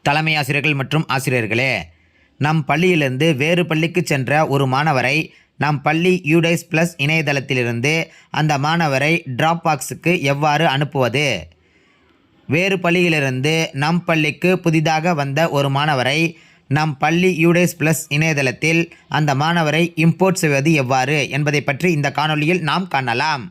தலைமை ஆசிரியர்கள் மற்றும் ஆசிரியர்களே, நம் பள்ளியிலிருந்து வேறு பள்ளிக்கு சென்ற ஒரு மாணவரை நம் பள்ளி யூடைஸ் பிளஸ் இணையதளத்திலிருந்து அந்த மாணவரை டிராப் பாக்ஸுக்கு எவ்வாறு அனுப்புவது? வேறு பள்ளியிலிருந்து நம் பள்ளிக்கு புதிதாக வந்த ஒரு மாணவரை நம் பள்ளி யூடைஸ் பிளஸ் இணையதளத்தில் அந்த மாணவரை இம்போர்ட் செய்வது எவ்வாறு என்பதை பற்றி இந்த காணொளியில் நாம் காணலாம்.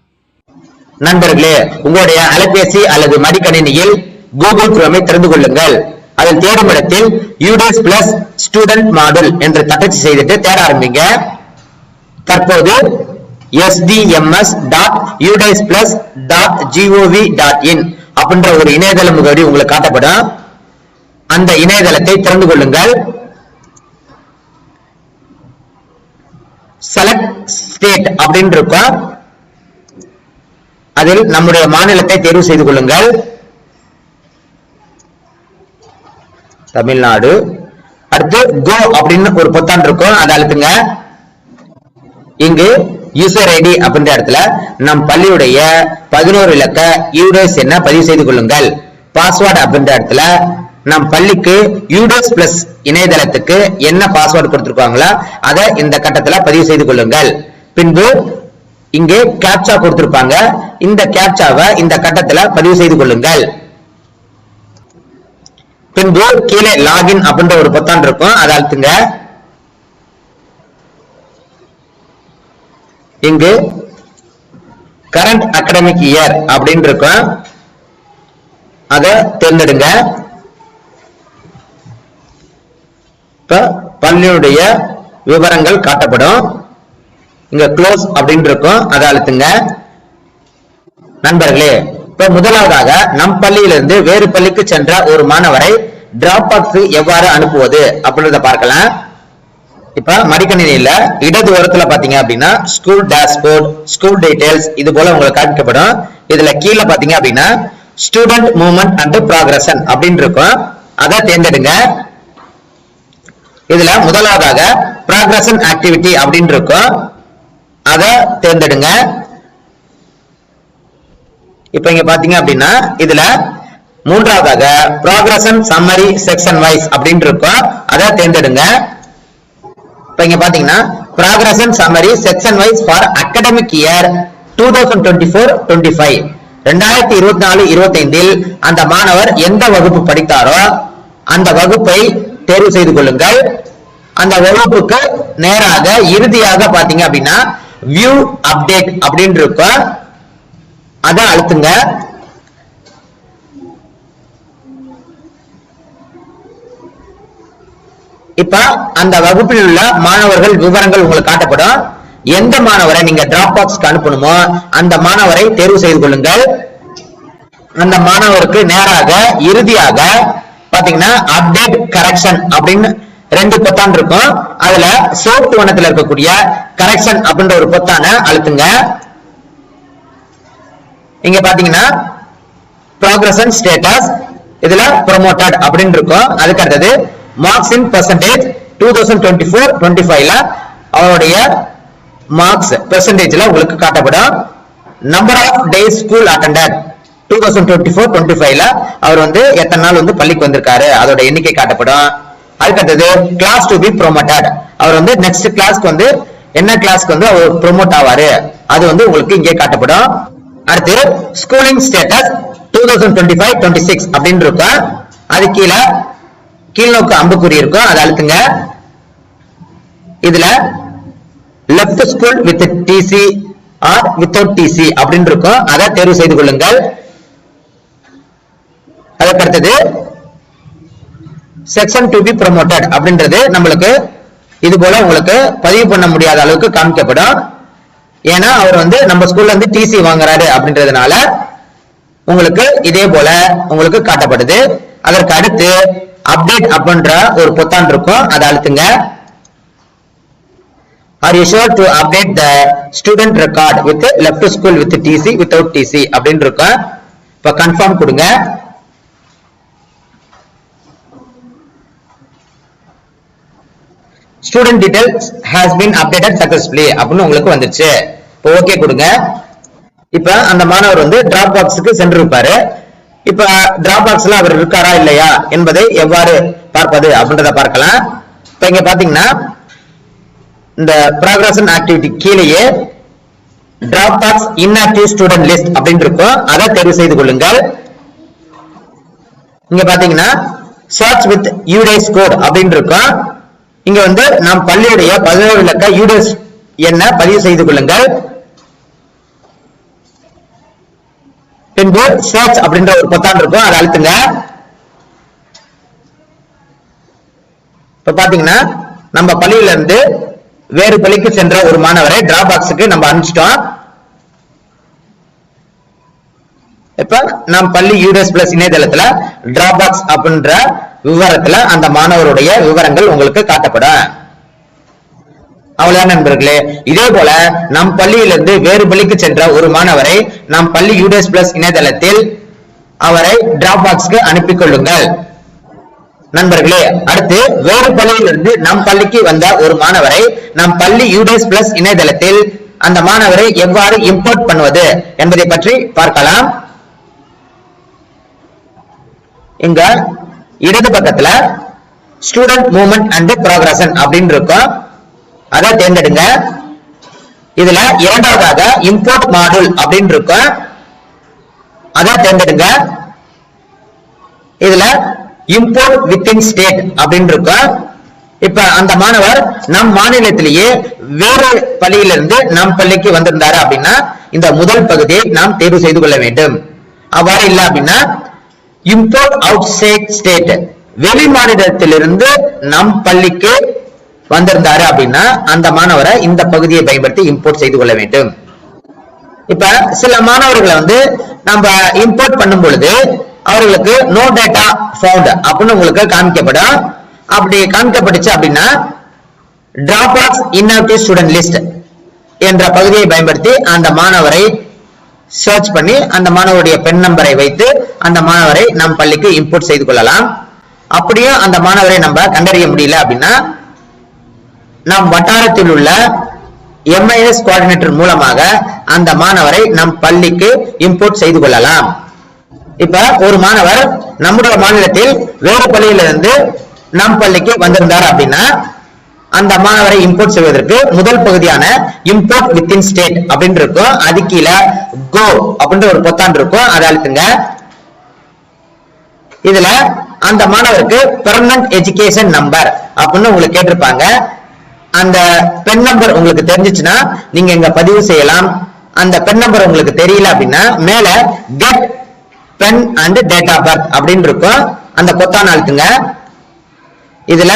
நண்பர்களே, உங்களுடைய அலைபேசி அல்லது மடிக்கணினியில் கூகுள் குரோமை திறந்து கொள்ளுங்கள். அதில் தேடும் இடத்தில் யூடைஸ் பிளஸ் ஸ்டூடெண்ட் மாடல் என்று தட்டச்சு செய்துட்டு தேட ஆரம்பிங்க. தற்போது sdms.udisplus.gov.in அப்படின்ற ஒரு இணையதள முகவரி உங்களுக்கு காட்டப்படும். அந்த இணையதளத்தை திறந்து கொள்ளுங்கள். செலக்ட் ஸ்டேட் அப்படின்னு இருக்கும். அதில் நம்முடைய மாநிலத்தை தேர்வு செய்து கொள்ளுங்கள். தமிழ்நாடு. அடுத்து கோ அப்படின்னு ஒரு பொத்தான் இருக்கும், அதை அழுத்துங்க. இங்கு யூசர் ஐடி அப்படின்ற இடத்துல நம் பள்ளியுடைய 11 இலக்க யூடைஸ் எண்ண பதிவு செய்து கொள்ளுங்கள். பாஸ்வேர்டு அப்படின்ற இடத்துல நம் பள்ளிக்கு யூடைஸ் பிளஸ் இணையதளத்துக்கு என்ன பாஸ்வேர்டு கொடுத்திருக்காங்களோ அதை இந்த கட்டத்துல பதிவு செய்து கொள்ளுங்கள். பின்பு இங்கே கேப்சா கொடுத்திருப்பாங்க, இந்த கேப்சாவை இந்த கட்டத்துல பதிவு செய்து கொள்ளுங்கள். பின்பு கீழே லாகின் அப்படின்ற ஒரு பொத்தான் இருக்கும், அதை அழுத்துங்க. இங்கு கரண்ட் அகாடமிக் இயர் அப்படின்னு இருக்கும், அதை தேர்ந்தெடுங்க. இப்ப பள்ளியுடைய விவரங்கள் காட்டப்படும். இங்க க்ளோஸ் அப்படின்னு இருக்கும், அதை அழுத்துங்க. நண்பர்களே, இப்ப முதலாவதாக நம் பள்ளியிலிருந்து வேறு பள்ளிக்கு சென்ற ஒரு மாணவரை டிராப் பாக்ஸ் எவ்வாறு அனுப்புவது அப்படின்றத பார்க்கலாம். இப்ப மடிக்கணினியில இடது ஓரத்துல பாத்தீங்க அப்படின்னா ஸ்கூல் டேஷ்போர்ட், ஸ்கூல் டீடைல்ஸ் இது போல உங்களுக்கு காண்பிக்கப்படும். இதுல கீழே பாத்தீங்க அப்படின்னா ஸ்டூடெண்ட் மூவ்மெண்ட் அண்ட் ப்ராக்ரஷன் அப்படின்னு இருக்கும், அதை தேர்ந்தெடுங்க. இதுல முதலாவதாக ப்ராக்ரஷன் ஆக்டிவிட்டி அப்படின்னு இருக்கும், அதை தேர்ந்தெடுங்க. இப்ப இங்க பாத்தீங்க அப்படின்னா இதுல மூன்றாவதாக ப்ராக்ரஷன் சம்மரி செக்ஷன் வைஸ் அப்படின்னு இருக்கும், அதை தேர்ந்தெடுங்க. இப்ப இங்க பாத்தீங்கன்னா progression summary section wise for academic year 2024-25 2024-25 அந்த மாணவர் எந்த வகுப்பு படித்தாரோ அந்த வகுப்பை தேர்வு செய்து கொள்ளுங்கள். அந்த வகுப்புக்கு நேராக இறுதியாக பாத்தீங்க அப்படின்னா வியூ அப்டேட் அப்படின்னு இருக்கும், அதை அழுத்துங்க. இப்ப அந்த வகுப்பில் உள்ள மாணவர்கள் விவரங்கள் உங்களுக்கு காட்டப்படும். எந்த மாணவரை நீங்க டிராப் பாக்ஸ்க்கு அனுப்பணுமோ அந்த மாணவரை தேர்வு செய்து கொள்ளுங்கள். அந்த மாணவருக்கு நேராக இறுதியாக பாத்தீங்கன்னா அப்டேட் கரெக்ஷன் அப்படின்னு 2 பொத்தான் இருக்கும். அதுல சோப்பு வண்ணத்துல இருக்கக்கூடிய கரெக்ஷன் அப்படின்ற ஒரு பொத்தானை அழுத்துங்க. இங்க பாத்தீங்கன்னா ப்ராக்ரஷன் ஸ்டேட்டஸ், இதுல ப்ரோமோட்டட் அப்படின்னு இருக்கும். அதுக்கு அடுத்தது மார்க்ஸ் இன் பெர்சன்டேஜ் 2024-25 அவருடைய மார்க்ஸ் பெர்சன்டேஜ்ல உங்களுக்கு காட்டப்படும். Number of days school attended 2024-25 அவர் எத்தனை நாள் பள்ளிக்கு வந்திருக்காரு அதோட எண்ணிக்கை காட்டப்படும். அதுக்கடுத்தது கிளாஸ் டு பி ப்ரோமோட்டட், அவர் நெக்ஸ்ட் கிளாஸ்க்கு என்ன கிளாஸ்க்கு அவர் ப்ரோமோட் ஆவாரு அது உங்களுக்கு இங்கே காட்டப்படும். அடுத்து ஸ்கூலிங் ஸ்டேட்டஸ் 2025-26 அப்படின்னு இருக்கும். அது கீழே கீழ்நோக்கு அம்புக்குறி இருக்கும், அதை அழுத்துங்க. இதுல left school with TC or without TC அப்படின்னு இருக்கும், அதை தேர்வு செய்து கொள்ளுங்கள். அதுக்கு அடுத்தது செக்ஷன் டு பி ப்ரோமோட்டட் அப்படின்றது நம்மளுக்கு இது போல உங்களுக்கு பதிவு பண்ண முடியாத அளவுக்கு காமிக்கப்படும். ஏன்னா அவர் நம்ம ஸ்கூல்ல டிசி வாங்குறாரு அப்படின்றதுனால உங்களுக்கு இதே போல உங்களுக்கு காட்டப்படுது. அதற்கு அடுத்து அப்டேட் அப்படின்ற ஒரு பொத்தான் இருக்கும், அதை அழுத்துங்க. Are you sure to update the student record with left school with TC without TC அப்படின்னு இருக்கும். இப்ப கன்ஃபார்ம் கொடுங்க. Student details has been updated successfully அப்படின்னு உங்களுக்கு வந்துருச்சு. இப்போ ஓகே கொடுங்க. இப்ப அந்த மாணவர் டிராப் பாக்ஸுக்கு சென்றிருப்பாரு. இப்ப டிராப் பாக்ஸ்ல அவர் இருக்காரா இல்லையா என்பதை எவ்வாறு பார்ப்பது அப்படின்றத பார்க்கலாம். இப்ப இங்க பாத்தீங்கன்னா இந்த ப்ராக்ரஷன் ஆக்டிவிட்டி கீழேயே drop box inactive student list அப்படின்னு இருக்கும், அதை தேர்வு செய்து கொள்ளுங்கள். இங்க பாத்தீங்கன்னா சர்ச் வித் யூடைஸ் கோட் அப்படின்னு இருக்கும். இங்க வந்து நாம் பள்ளியுடைய 11 இலக்க யூடைஸ் எண்ணை பதிவு செய்து கொள்ளுங்கள். பின்பு சர்ச் அப்படின்ற ஒரு பொத்தான் இருக்கும், அதை அழுத்துங்க. இப்ப பாத்தீங்கன்னா நம்ம பள்ளியில இருந்து வேறு பள்ளிக்கு சென்ற ஒரு மாணவரை டிராப் பாக்ஸுக்கு நம்ம அனுப்பிச்சிட்டோம். இப்ப நம் பள்ளி யூடெஸ் பிளஸ் இணையதளத்துல டிராப் பாக்ஸ் அப்படின்ற விவரத்துல அந்த மாணவருடைய விவரங்கள் உங்களுக்கு காட்டப்படும். அவ்வளவுதான் நண்பர்களே. இதே போல நம் பள்ளியிலிருந்து வேறு பள்ளிக்கு சென்ற ஒரு மாணவரை நம் பள்ளி யூடெஸ் பிளஸ் இணையதளத்தில் அவரை டிராப் பாக்ஸ்க்கு அனுப்பிக் கொள்ளுங்கள். நண்பர்களே, அடுத்து வேறு பள்ளியிலிருந்து நம் பள்ளிக்கு வந்த ஒரு மாணவரை நம் பள்ளி யூடெஸ் பிளஸ் இணையதளத்தில் அந்த மாணவரை எவ்வாறு இம்போர்ட் பண்ணுவது என்பதை பற்றி பார்க்கலாம். இங்க இடது பக்கத்துல ஸ்டூடெண்ட் மூவ்மெண்ட் அண்ட் ப்ராக்ரஷன் அப்படின்னு இருக்கும், அதை தேர்ந்தெடுங்க. இதுல இரண்டாவதாக இம்போர்ட் மாடியூல் அப்படின்னு இருக்கும், அதை தேர்ந்தெடுங்க. இதுல இம்போர்ட் வித்தின் ஸ்டேட் அப்படின்னு இருக்கும். இப்ப அந்த மாணவர் நம் மாநிலத்திலேயே வேறு பள்ளியிலிருந்து நம் பள்ளிக்கு வந்திருந்தாரு அப்படின்னா இந்த முதல் பகுதியை நாம் தேர்வு செய்து கொள்ள வேண்டும். அவ்வாறு இல்லை அப்படின்னா இம்போர்ட் அவுட் ஸ்டேட், வெளி மாநிலத்திலிருந்து நம் பள்ளிக்கு வந்திருந்தாரு அப்படின்னா அந்த மாணவரை இந்த பகுதியை பயன்படுத்தி இம்போர்ட் செய்து கொள்ள வேண்டும். இப்ப சில மாணவர்களை வந்து நம்ம இம்போர்ட் பண்ணும் பொழுது அவர்களுக்கு நோ டேட்டா ஃபவுண்ட் அப்படின்னு உங்களுக்கு காமிக்கப்படும். அப்படி காமிக்கப்பட்டுச்சு அப்படின்னா drop box inactive student list என்ற பகுதியை பயன்படுத்தி அந்த மாணவரை சர்ச் பண்ணி அந்த மாணவருடைய பென் நம்பரை வைத்து அந்த மாணவரை நம் பள்ளிக்கு இம்போர்ட் செய்து கொள்ளலாம். அப்படியே அந்த மாணவரை நம்ம கண்டறிய முடியல அப்படின்னா நம் வட்டாரத்தில் உள்ள MIS கோஆர்டினேட்டர் மூலமாக அந்த மாணவரை நம் பள்ளிக்கு இம்போர்ட் செய்து கொள்ளலாம். இப்ப ஒரு மாணவர் நம்முடைய மாநிலத்தில் வேறு பள்ளியிலிருந்து நம் பள்ளிக்கு வந்திருந்தார் அப்படின்னா அந்த மாணவரை இம்போர்ட் செய்வதற்கு முதல் பகுதியான இம்போர்ட் வித்தின் ஸ்டேட் அப்படின்னு இருக்கும், அது கீழே கோ அப்படின்ற ஒரு பொத்தான் இருக்கும், அதை அழுத்துங்க. இதுல அந்த மாணவருக்கு பெர்மனன்ட் எஜுகேஷன் நம்பர் அப்படின்னு உங்களுக்கு கேட்டிருப்பாங்க. அந்த பென் நம்பர் உங்களுக்கு தெரிஞ்சிச்சுன்னா நீங்க இங்க பதிவு செய்யலாம். அந்த பென் நம்பர் உங்களுக்கு தெரியல அப்படின்னா மேல get PEN and date of birth அப்படின்னு இருக்கும், அந்த பொத்தான அழுத்துங்க. இதுல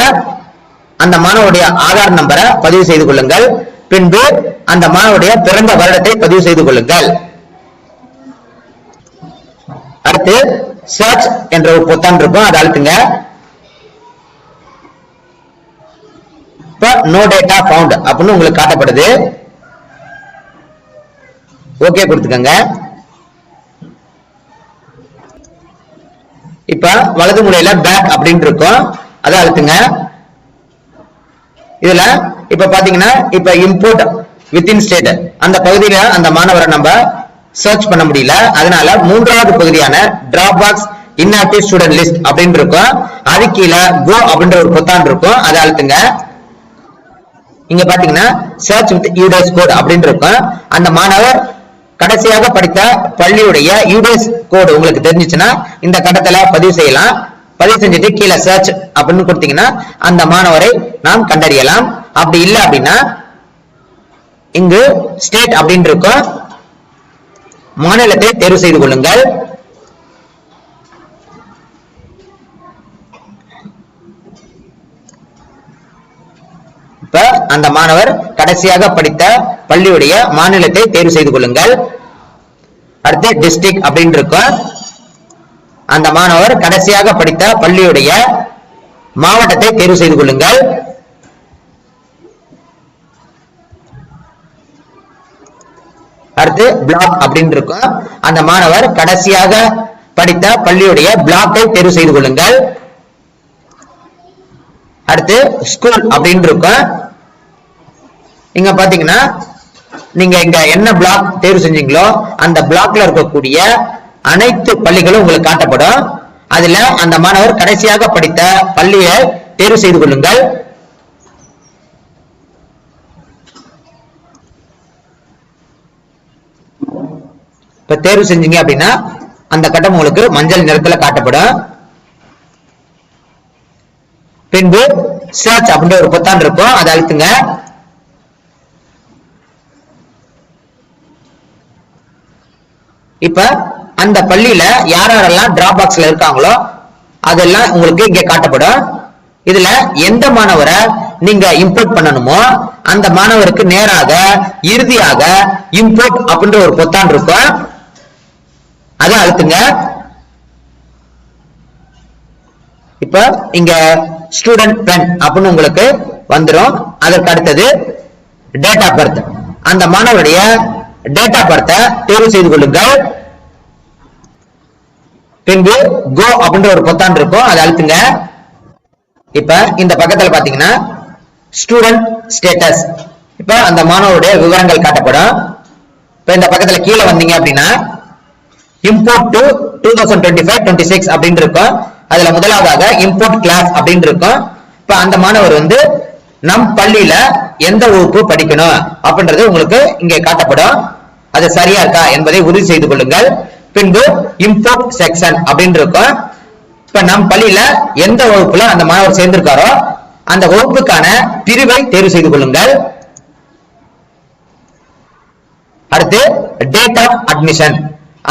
அந்த மாணவருடைய ஆதார் நம்பரை பதிவு செய்து கொள்ளுங்கள். பின்பு அந்த மாணவருடைய பிறந்த வருடத்தை பதிவு செய்து கொள்ளுங்கள். அடுத்து சர்ச் என்ற ஒரு பொத்தான் இருக்கும், அதை அழுத்துங்க. இப்ப நோ டேட்டா ஃபவுண்ட் அப்படின்னு உங்களுக்கு காட்டப்படுது, ஓகே கொடுத்துக்கங்க. இப்ப வலது மூலையில பேக் அப்படின்னு இருக்கும், அதை அழுத்துங்க. இதுல இப்ப பாத்தீங்கன்னா இப்ப இம்போர்ட் வித்தின் ஸ்டேட் அந்த பகுதியில அந்த மாணவரை நம்ம சர்ச் பண்ண முடியல. அதனால மூன்றாவது பகுதியான drop box inactive student list அப்படின்னு இருக்கும், அது கீழே கோ அப்படின்ற ஒரு பொத்தான் இருக்கும், அதை அழுத்துங்க. இங்க பாத்தீங்கன்னா சர்ச் வித் யூடைஸ் கோட் அப்படின்னு இருக்கும். அந்த மாணவர் கடைசியாக படித்த பள்ளியுடைய யூடைஸ் கோடு உங்களுக்கு தெரிஞ்சிச்சுன்னா இந்த கட்டத்துல பதிவு செய்யலாம். பதிவு செஞ்சுட்டு கீழே சர்ச் அப்படின்னு கொடுத்தீங்கன்னா அந்த மாணவரை நாம் கண்டறியலாம். அப்படி இல்லை அப்படின்னா இங்கு ஸ்டேட் அப்படின்னு இருக்கும், மாநிலத்தை தேர்வு செய்து கொள்ளுங்கள். இப்ப அந்த மாணவர் கடைசியாக படித்த பள்ளியுடைய மாநிலத்தை தேர்வு செய்து கொள்ளுங்கள். அடுத்து டிஸ்ட்ரிக்ட் அப்படின்னு இருக்கும், அந்த மாணவர் கடைசியாக படித்த பள்ளியுடைய மாவட்டத்தை தேர்வு செய்து கொள்ளுங்கள். அடுத்து பிளாக் அப்படின்னு இருக்கும், அந்த மாணவர் கடைசியாக படித்த பள்ளியுடைய பிளாக்கை தேர்வு செய்து கொள்ளுங்கள். அடுத்து ஸ்கூல் அப்படின்னு இருக்கும், இங்க பாத்தீங்கன்னா நீங்க இங்க என்ன பிளாக் தேர்வு செஞ்சீங்களோ அந்த பிளாக்ல இருக்கக்கூடிய அனைத்து பள்ளிகளும் உங்களுக்கு காட்டப்படும். அதுல அந்த மாணவர் கடைசியாக படித்த பள்ளியை தேர்வு செய்து கொள்ளுங்கள். இப்ப தேர்வு செஞ்சீங்க அப்படின்னா அந்த கட்டம் உங்களுக்கு மஞ்சள் நிறத்துல காட்டப்படும். பின்பு சர்ச் அப்படின்ற ஒரு பொத்தான் இருக்கும், அதை அழுத்துங்க. இப்ப அந்த பள்ளியில யாரெல்லாம் டிராப் பாக்ஸ்ல இருக்காங்களோ அதெல்லாம் உங்களுக்கு இங்க காட்டப்படும். இதுல எந்த மாணவரை நீங்க இம்போர்ட் பண்ணணுமோ அந்த மாணவருக்கு நேராக இறுதியாக இம்போர்ட் அப்படின்ற ஒரு பொத்தான் இருக்கும், அதை அழுத்துங்க. இப்ப இங்க ஸ்டூடெண்ட் பென் அப்படின்னு உங்களுக்கு வந்துடும். அதற்கு அடுத்தது டேட் ஆஃப் பர்த், அந்த மாணவருடைய டேட் ஆஃப் பர்த்தை தேர்வு செய்து கொள்ளுங்கள். பின்பு கோ அப்படின்ற ஒரு பொத்தான் இருக்கும், அதை அழுத்துங்க. இப்ப இந்த பக்கத்துல பாத்தீங்கன்னா ஸ்டூடெண்ட் ஸ்டேட்டஸ், இப்ப அந்த மாணவருடைய விவரங்கள் காட்டப்படும். இப்ப இந்த பக்கத்துல கீழே வந்தீங்க அப்படின்னா இம்போர்ட் டு 2025-26 அப்படின்னு இருக்கும். அதுல முதலாவதாக இம்போர்ட் கிளாஸ் அப்படின்னு இருக்கும். இப்ப அந்த மாணவர் வந்து நம் பள்ளியில எந்த வகுப்பு படிக்கணும் அப்படின்றது உங்களுக்கு இங்கே காட்டப்படும். அது சரியா இருக்கா என்பதை உறுதி செய்து கொள்ளுங்கள். பின்பு இம்போர்ட் செக்ஷன் அப்படின்னு இருக்கும். இப்ப நம் பள்ளியில எந்த வகுப்புல அந்த மாணவர் சேர்ந்திருக்காரோ அந்த வகுப்புக்கான பிரிவை தேர்வு செய்து கொள்ளுங்கள். அடுத்து டேட் ஆஃப் அட்மிஷன்,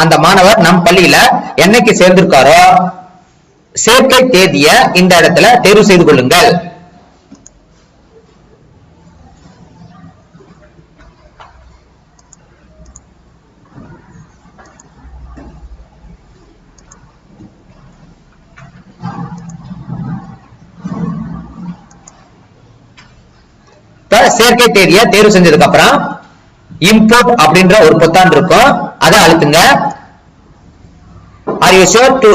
அந்த மாணவர் நம் பள்ளியில என்னைக்கு சேர்ந்திருக்காரோ சேர்க்கை தேதியை இந்த இடத்துல தேர்வு செய்து கொள்ளுங்கள். சேர்க்கை தேதியை தேர்வு செஞ்சதுக்கு அப்புறம் இம்போர்ட் அப்படின்ற ஒரு பொத்தான் இருக்கும், அதை அழுத்துங்க. Are you sure to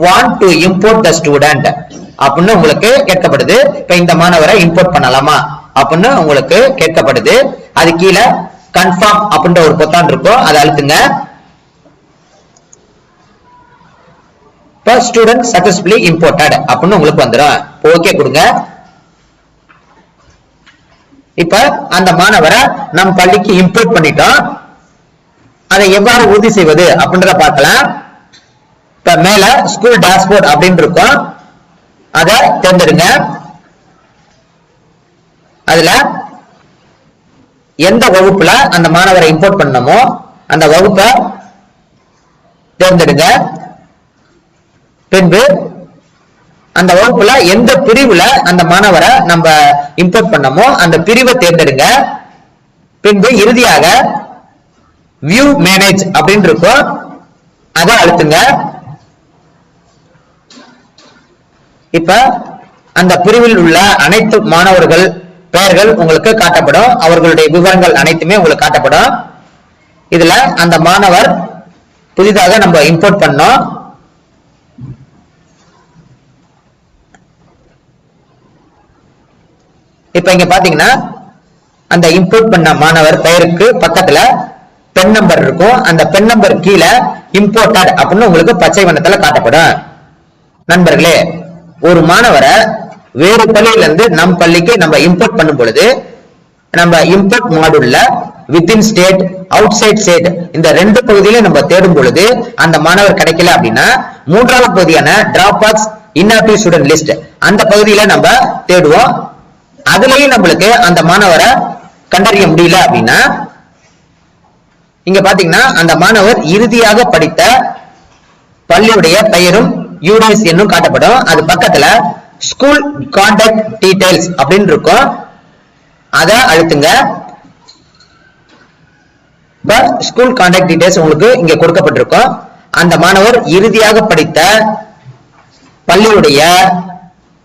want to import the student அப்படின்னு உங்களுக்கு கேட்கப்படுது. இப்ப இந்த மாணவரை இம்போர்ட் பண்ணலாமா அப்படின்னு உங்களுக்கு கேட்கப்படுது. அது கீழே கன்ஃபார்ம் அப்படின்ற ஒரு பொத்தான் இருக்கும், அதை அழுத்துங்க. இப்ப ஸ்டூடெண்ட் சக்சஸ்ஃபுல்லி இம்போர்ட்டட் அப்படின்னு உங்களுக்கு வந்துடும். ஓகே கொடுங்க. இப்ப அந்த மாணவரை நம் பள்ளிக்கு இம்போர்ட் பண்ணிட்டோம். அதை எவ்வாறு உறுதி செய்வது அப்படின்றத பார்க்கலாம். இப்ப மேல ஸ்கூல் டேஷ்போர்ட் அப்படின்னு இருக்கும், அதை தேர்ந்தெடுங்க. அதுல எந்த வகுப்புல அந்த மாணவரை இம்போர்ட் பண்ணணுமோ அந்த வகுப்பை தேர்ந்தெடுங்க. பின்பு அந்த வகுப்புல எந்த பிரிவுல அந்த மாணவரை நம்ம இம்போர்ட் பண்ணமோ அந்த பிரிவை தேர்ந்தெடுங்க. பின்பு இறுதியாக வியூ மேனேஜ் அப்படின்னு இருக்கும், அதை அழுத்துங்க. இப்ப அந்த பிரிவில் உள்ள அனைத்து மாணவர்கள் பெயர்கள் உங்களுக்கு காட்டப்படும், அவர்களுடைய விவரங்கள் அனைத்துமே உங்களுக்கு காட்டப்படும். இதுல அந்த மாணவர் புதிதாக நம்ம இம்போர்ட் பண்ணோம். இப்ப இங்க பாத்தீங்கன்னா அந்த இம்போர்ட் பண்ண மாணவர் பெயருக்கு பக்கத்துல பென் நம்பர் இருக்கும், அந்த பென் நம்பர் கீழே இம்போர்ட்டட் அப்படின்னு உங்களுக்கு பச்சை வண்ணத்துல காட்டப்படும். நண்பர்களே, ஒரு மாணவரை வேறு பள்ளியில இருந்து நம் பள்ளிக்கு நம்ம இம்போர்ட் பண்ணும் பொழுது நம்ம இம்போர்ட் மாடுல்ல within state outside state இந்த ரெண்டு பகுதியில நம்ம தேடும் பொழுது அந்த மாணவர் கிடைக்கல அப்படின்னா மூன்றாவது பகுதியான drop box inactive student list அந்த பகுதியில நம்ம தேடுவோம். அதுலயும் நம்மளுக்கு அந்த மாணவரை கண்டறிய முடியல அப்படின்னா இங்க பாத்தீங்கன்னா அந்த மாணவர் இறுதியாக படித்த பள்ளியுடைய பெயரும் யூனிஸ் என்னும் காட்டப்படும். அது பக்கத்துல ஸ்கூல் கான்டாக்ட் டீடைல்ஸ் அப்படின்னு இருக்கும், அதை அழுத்துங்க. ஸ்கூல் கான்டாக்ட் டீடைல்ஸ் உங்களுக்கு இங்க கொடுக்கப்பட்டிருக்கும். அந்த மாணவர் இறுதியாக படித்த பள்ளியுடைய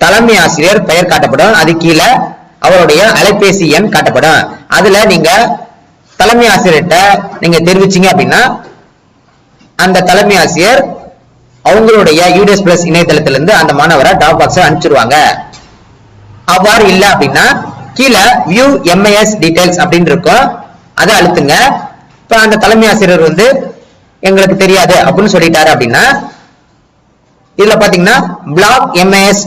தலைமை ஆசிரியர் பெயர் காட்டப்படும், அது கீழே அவருடைய அலைபேசி எண் காட்டப்படும். அதுல நீங்க தலைமை ஆசிரியர்கிட்ட நீங்க தெரிவிச்சீங்க அப்படின்னா அந்த தலைமை ஆசிரியர் அவங்களுடைய யூடிஎஸ் பிளஸ் இணையதளத்திலிருந்து அந்த மாணவரை டிராப் பாக்ஸ் அனுப்பிச்சிருவாங்க. அவ்வாறு இல்ல அப்படின்னா கீழே வியூ எம்ஐஎஸ் டீடைல்ஸ் அப்படின்னு இருக்கும், அதை அழுத்துங்க. இப்ப அந்த தலைமை ஆசிரியர் வந்து எங்களுக்கு தெரியாது அப்படின்னு சொல்லிட்டாரு அப்படின்னா இதுல பாத்தீங்கன்னா பிளாக் எம்ஏஎஸ்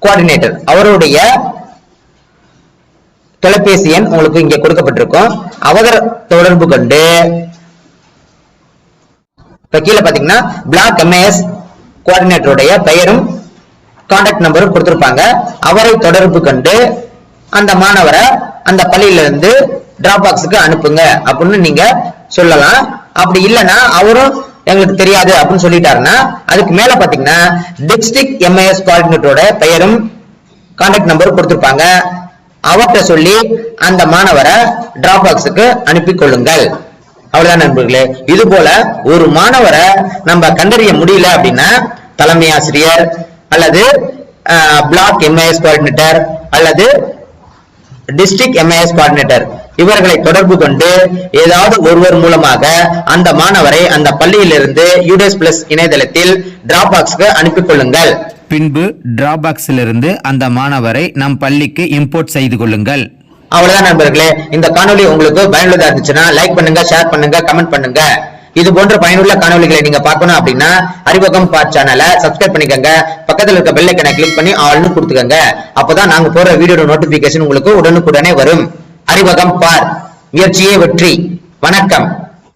கோஆர்டினேட்டர் அவருடைய தொலைபேசி எண் உங்களுக்கு இங்க கொடுக்கப்பட்டிருக்கும். அவர் தொடர்பு கொண்டு இப்ப கீழே பாத்தீங்கன்னா பிளாக் எம்ஏஎஸ் கோஆர்டினேட்டருடைய பெயரும் கான்டாக்ட் நம்பரும் கொடுத்திருப்பாங்க. அவரை தொடர்பு கொண்டு அந்த மாணவரை அந்த பள்ளியில இருந்து டிராப் பாக்ஸுக்கு அனுப்புங்க அப்படின்னு நீங்க சொல்லலாம். அப்படி இல்லைன்னா அவரும் எங்களுக்கு தெரியாது அப்படின்னு சொல்லிட்டாருன்னா அதுக்கு மேல பாத்தீங்கன்னா டிஸ்ட்ரிக்ட் எம்ஏஎஸ் கோஆர்டினேட்டரோட பெயரும் கான்டாக்ட் நம்பரும் கொடுத்திருப்பாங்க. அவர்கிட்ட சொல்லி அந்த மாணவரை டிராப் பாக்ஸுக்கு அனுப்பி கொள்ளுங்கள். அவ்வளவுதான் நண்பர்களே. இது போல ஒரு மாணவரை நம்ம கண்டறிய முடியல அப்படின்னா தலைமை ஆசிரியர் அல்லது பிளாக் எம்ஏஎஸ் கோஆர்டினேட்டர் அல்லது டிஸ்ட்ரிக்ட் எம்ஏஎஸ் கோஆர்டினேட்டர் இவர்களை தொடர்பு கொண்டு ஏதாவது ஒருவர் மூலமாக அந்த மாணவரை அந்த பள்ளியிலிருந்து யூடேஸ் பிளஸ் இணையதளத்தில் டிராப் பாக்ஸ்க்கு அனுப்பிக் கொள்ளுங்கள். பின்பு டிராப் பாக்ஸிலிருந்து அந்த மாணவரை நம் பள்ளிக்கு இம்போர்ட் செய்து கொள்ளுங்கள். அவ்வளவுதான் நண்பர்களே. இந்த காணொலி உங்களுக்கு பயனுள்ளதா இருந்துச்சுன்னா லைக் பண்ணுங்க, ஷேர் பண்ணுங்க, கமெண்ட் பண்ணுங்க. இது போன்ற பயனுள்ள காணொலிகளை நீங்க பார்க்கணும் அப்படின்னா அறிவகம் பார் சேனலை சப்ஸ்கிரைப் பண்ணிக்கோங்க. பக்கத்துல இருக்க பெல் ஐகானை கிளிக் பண்ணி ஆல்னு கொடுத்துக்கோங்க. அப்பதான் நாங்க போற வீடியோட நோட்டிபிகேஷன் உங்களுக்கு உடனுக்குடனே வரும். அறிவகம் பார், முயற்சியே வெற்றி. வணக்கம்.